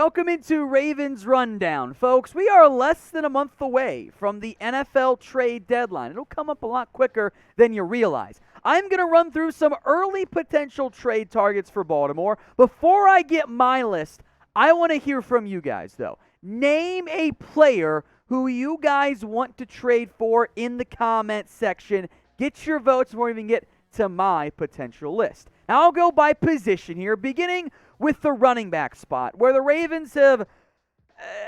Welcome into Ravens Rundown, folks. We are less than a month away from the NFL trade deadline. It'll come up a lot quicker than you realize. I'm going to run through some early potential trade targets for Baltimore. Before I get my list, I want to hear from you guys, though. Name a player who you guys want to trade for in the comment section. Get your votes before we even get to my potential list. Now, I'll go by position here, beginning with the running back spot, where the Ravens have,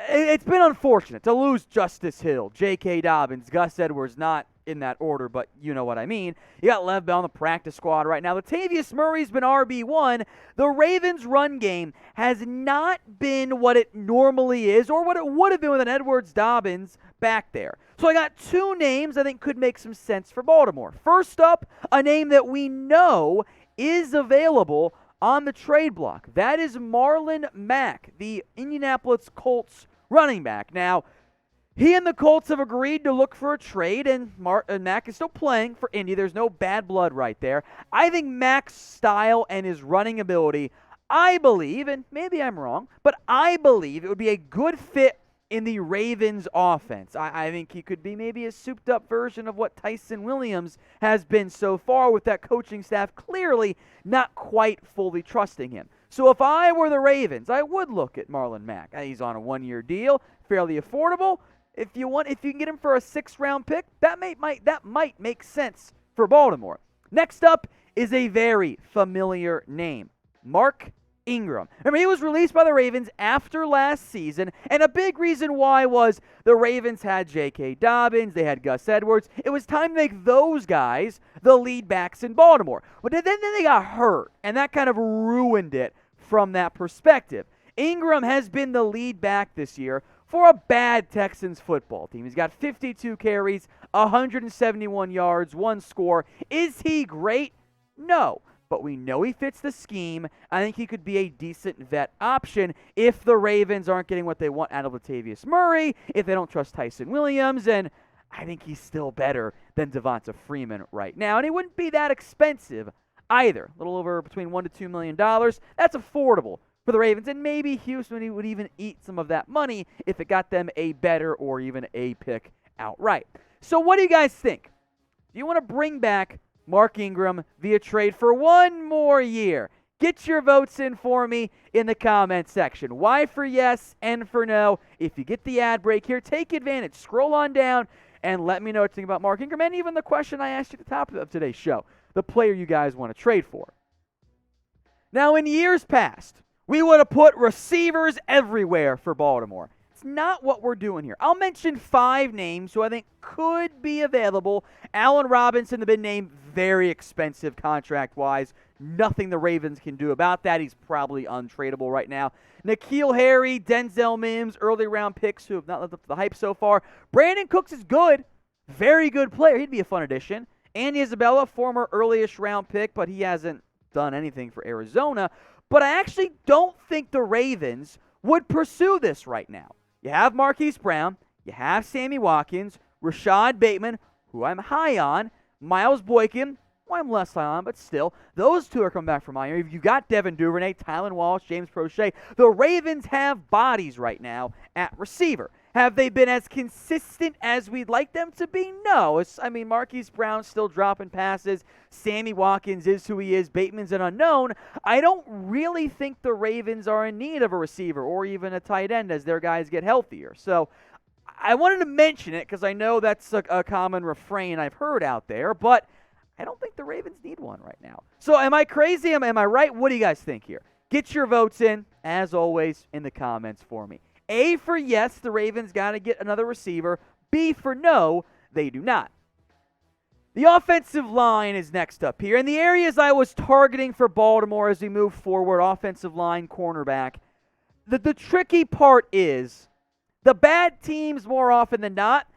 it's been unfortunate to lose Justice Hill, J.K. Dobbins, Gus Edwards, not in that order, but you know what I mean. You got Lev Bell on the practice squad right now. Latavius Murray's been RB1. The Ravens' run game has not been what it normally is, or what it would have been with an Edwards Dobbins back there. So I got two names I think could make some sense for Baltimore. First up, a name that we know is available on the trade block. That is Marlon Mack, the Indianapolis Colts running back. Now, he and the Colts have agreed to look for a trade, and Mack is still playing for Indy. There's no bad blood right there. I think Mack's style and his running ability, I believe, and maybe I'm wrong, but I believe it would be a good fit in the Ravens offense. I think he could be maybe a souped-up version of what Tyson Williams has been so far, with that coaching staff clearly not quite fully trusting him. So if I were the Ravens, I would look at Marlon Mack. He's on a one-year deal, fairly affordable. If you can get him for a 6th-round pick, that might make sense for Baltimore. Next up is a very familiar name, Mark Ingram. Remember, he was released by the Ravens after last season, and a big reason why was the Ravens had J.K. Dobbins, they had Gus Edwards. It was time to make those guys the lead backs in Baltimore. But then they got hurt, and that kind of ruined it from that perspective. Ingram has been the lead back this year for a bad Texans football team. He's got 52 carries, 171 yards, 1 score. Is he great? No. But we know he fits the scheme. I think he could be a decent vet option if the Ravens aren't getting what they want out of Latavius Murray, if they don't trust Tyson Williams, and I think he's still better than Devonta Freeman right now. And he wouldn't be that expensive either. A little over between $1 to $2 million. That's affordable for the Ravens, and maybe Houston would even eat some of that money if it got them a better or even a pick outright. So what do you guys think? Do you want to bring back Mark Ingram via trade for one more year? Get your votes in for me in the comment section. Y for yes, N for no. If you get the ad break here, take advantage. Scroll on down and let me know what you think about Mark Ingram, and even the question I asked you at the top of today's show, the player you guys want to trade for. Now, in years past, we would have put receivers everywhere for Baltimore. It's not what we're doing here. I'll mention 5 names who I think could be available. Allen Robinson, the big name, very expensive contract-wise. Nothing the Ravens can do about that. He's probably untradeable right now. N'Keal Harry, Denzel Mims, early-round picks who have not lived up to the hype so far. Brandon Cooks is good. Very good player. He'd be a fun addition. Andy Isabella, former early-ish round pick, but he hasn't done anything for Arizona. But I actually don't think the Ravens would pursue this right now. You have Marquise Brown, you have Sammy Watkins, Rashad Bateman, who I'm high on, Miles Boykin, who I'm less high on, but still, those two are coming back from Miami. You got Devin Duvernay, Tylan Wallace, James Prochet. The Ravens have bodies right now at receiver. Have they been as consistent as we'd like them to be? No. Marquise Brown's still dropping passes. Sammy Watkins is who he is. Bateman's an unknown. I don't really think the Ravens are in need of a receiver or even a tight end as their guys get healthier. So I wanted to mention it because I know that's a common refrain I've heard out there, but I don't think the Ravens need one right now. So am I crazy? Am I right? What do you guys think here? Get your votes in, as always, in the comments for me. A for yes, the Ravens got to get another receiver. B for no, they do not. The offensive line is next up here. And the areas I was targeting for Baltimore as we move forward, offensive line, cornerback. The tricky part is the bad teams, more often than not,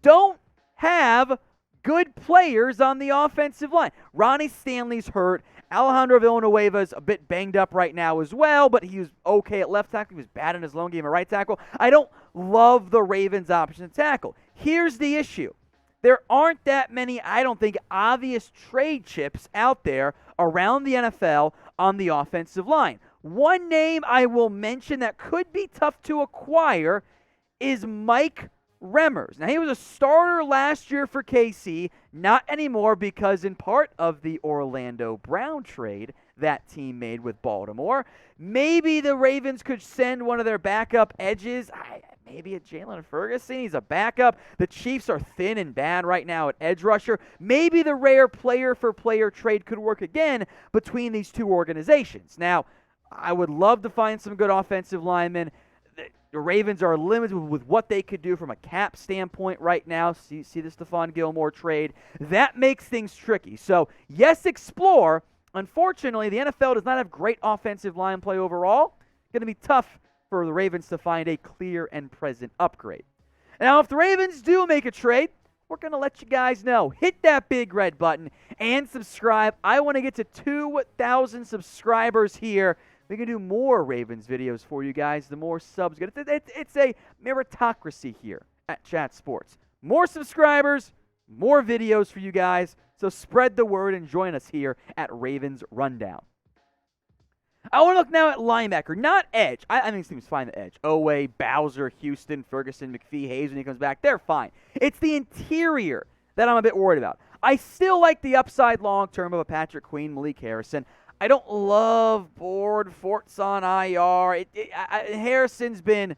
don't have good players on the offensive line. Ronnie Stanley's hurt. Alejandro Villanueva's a bit banged up right now as well, but he was okay at left tackle. He was bad in his lone game at right tackle. I don't love the Ravens' option to tackle. Here's the issue. There aren't that many, I don't think, obvious trade chips out there around the NFL on the offensive line. One name I will mention that could be tough to acquire is Mike Remmers. Now, he was a starter last year for KC, not anymore because in part of the Orlando Brown trade that team made with Baltimore. Maybe the Ravens could send one of their backup edges. Maybe a Jalen Ferguson. He's a backup. The Chiefs are thin and bad right now at edge rusher. Maybe the rare player-for-player trade could work again between these two organizations. Now, I would love to find some good offensive linemen. The Ravens are limited with what they could do from a cap standpoint right now. See the Stephon Gilmore trade. That makes things tricky. So, yes, explore. Unfortunately, the NFL does not have great offensive line play overall. Going to be tough for the Ravens to find a clear and present upgrade. Now, if the Ravens do make a trade, we're going to let you guys know. Hit that big red button and subscribe. I want to get to 2,000 subscribers here. We can do more Ravens videos for you guys. The more subs get. It's a meritocracy here at Chat Sports. More subscribers, more videos for you guys. So spread the word and join us here at Ravens Rundown. I want to look now at linebacker, not edge. I think this team's fine at edge. Owe, Bowser, Houston, Ferguson, McPhee, Hayes when he comes back. They're fine. It's the interior that I'm a bit worried about. I still like the upside long-term of a Patrick Queen, Malik Harrison. I don't love Board, Fort's on IR. Harrison's been,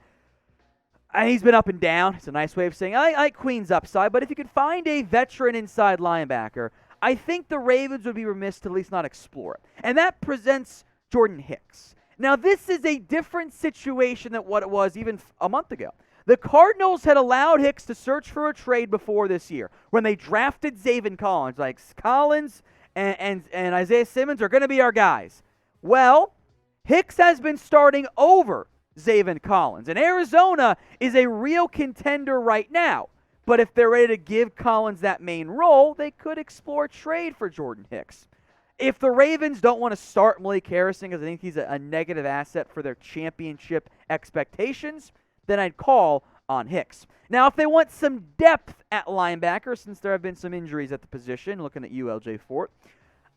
he's been up and down. It's a nice way of saying I like Queen's upside, but if you could find a veteran inside linebacker, I think the Ravens would be remiss to at least not explore it. And that presents Jordan Hicks. Now, this is a different situation than what it was even a month ago. The Cardinals had allowed Hicks to search for a trade before this year when they drafted Zaven Collins. Like, Collins and Isaiah Simmons are going to be our guys. Well, Hicks has been starting over Zaven Collins, and Arizona is a real contender right now. But if they're ready to give Collins that main role, they could explore trade for Jordan Hicks. If the Ravens don't want to start Malik Harrison because I think he's a negative asset for their championship expectations, then I'd call on Hicks. Now, if they want some depth at linebacker, since there have been some injuries at the position, looking at you, LJ Fort,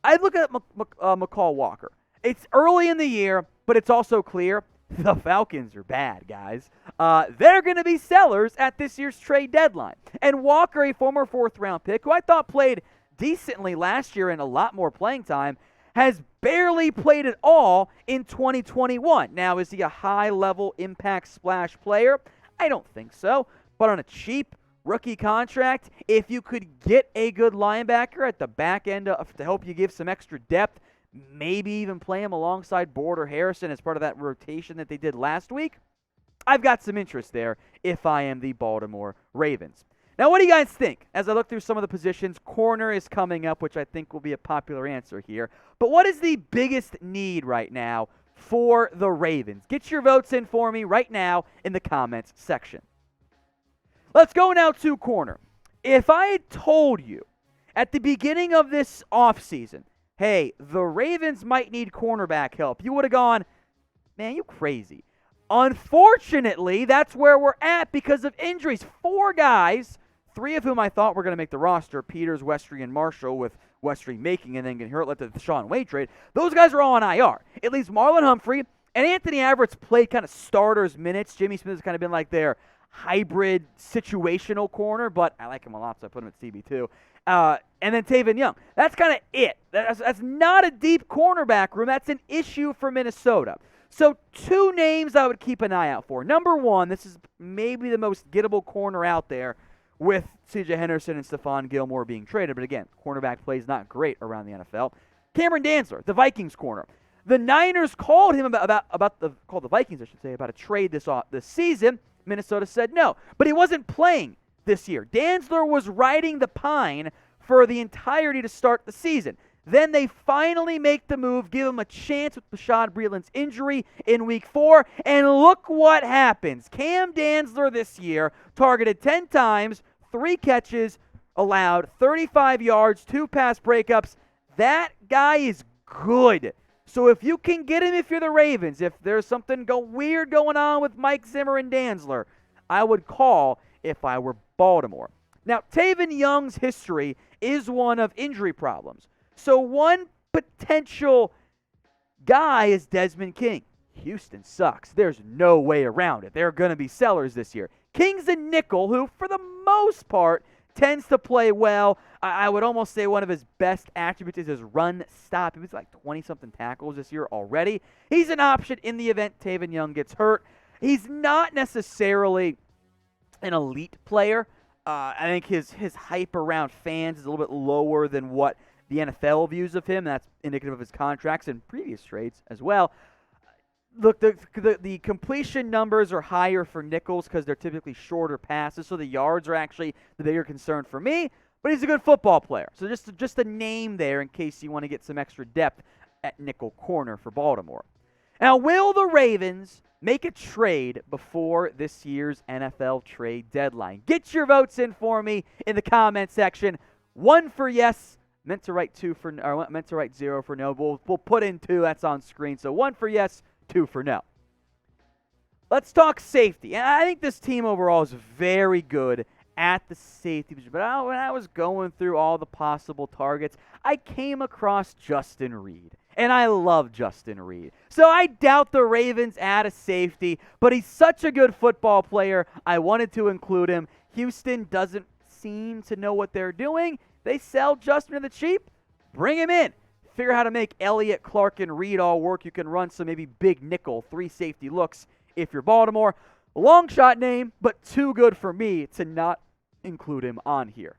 I'd look at McCall Walker. It's early in the year, but it's also clear the Falcons are bad, guys. They're going to be sellers at this year's trade deadline. And Walker, a former fourth-round pick, who I thought played decently last year and a lot more playing time, has barely played at all in 2021. Now, is he a high-level impact splash player? I don't think so. But on a cheap rookie contract, if you could get a good linebacker at the back end to help you give some extra depth, maybe even play him alongside Board or Harrison as part of that rotation that they did last week, I've got some interest there if I am the Baltimore Ravens. Now, what do you guys think? As I look through some of the positions, corner is coming up, which I think will be a popular answer here. But what is the biggest need right now for the Ravens? Get your votes in for me right now in the comments section. Let's go now to corner. If I had told you at the beginning of this offseason, hey, the Ravens might need cornerback help, you would have gone, man, you crazy. Unfortunately, that's where we're at because of injuries. 4 guys, 3 of whom I thought were going to make the roster, Peters, Westry, and Marshall, with Westry making and then getting hurt, let the Shaun Wade trade. Those guys are all on IR. It leaves Marlon Humphrey and Anthony Averrett's played kind of starters minutes. Jimmy Smith has kind of been like their hybrid situational corner, but I like him a lot, so I put him at CB2. And then Taven Young. That's kind of it. That's not a deep cornerback room. That's an issue for Minnesota. So 2 names I would keep an eye out for. Number 1, this is maybe the most gettable corner out there with C.J. Henderson and Stephon Gilmore being traded. But again, cornerback play is not great around the NFL. Cameron Dantzler, the Vikings corner. The Niners called him called the Vikings, I should say, about a trade this season. Minnesota said no. But he wasn't playing this year. Dantzler was riding the pine for the entirety to start the season. Then they finally make the move, give him a chance with Bashaud Breeland's injury in Week 4, and look what happens. Cam Dantzler this year targeted 10 times, 3 catches, allowed 35 yards, 2 pass breakups. That guy is good. So if you can get him if you're the Ravens, if there's something weird going on with Mike Zimmer and Dantzler, I would call if I were Baltimore. Now, Taven Young's history is one of injury problems. So one potential guy is Desmond King. Houston sucks. There's no way around it. They're going to be sellers this year. King's a nickel who, for the most part, tends to play well. I would almost say one of his best attributes is his run stop. He was like 20-something tackles this year already. He's an option in the event Taven Young gets hurt. He's not necessarily an elite player. I think his hype around fans is a little bit lower than what the NFL views of him. That's indicative of his contracts and previous trades as well. Look, the completion numbers are higher for nickels because they're typically shorter passes, so the yards are actually the bigger concern for me. But he's a good football player. So just a name there in case you want to get some extra depth at nickel corner for Baltimore. Now, will the Ravens make a trade before this year's NFL trade deadline? Get your votes in for me in the comment section. 1 for yes. Meant to write 0 for no. We'll put in 2. That's on screen. So 1 for yes, 2 for no. Let's talk safety. And I think this team overall is very good at the safety position. But when I was going through all the possible targets, I came across Justin Reed. And I love Justin Reed. So I doubt the Ravens add a safety, but he's such a good football player, I wanted to include him. Houston doesn't seem to know what they're doing. They sell Justin to the cheap, bring him in. Figure out how to make Elliott, Clark, and Reed all work. You can run some maybe big nickel, 3 safety looks if you're Baltimore. Long shot name, but too good for me to not include him on here.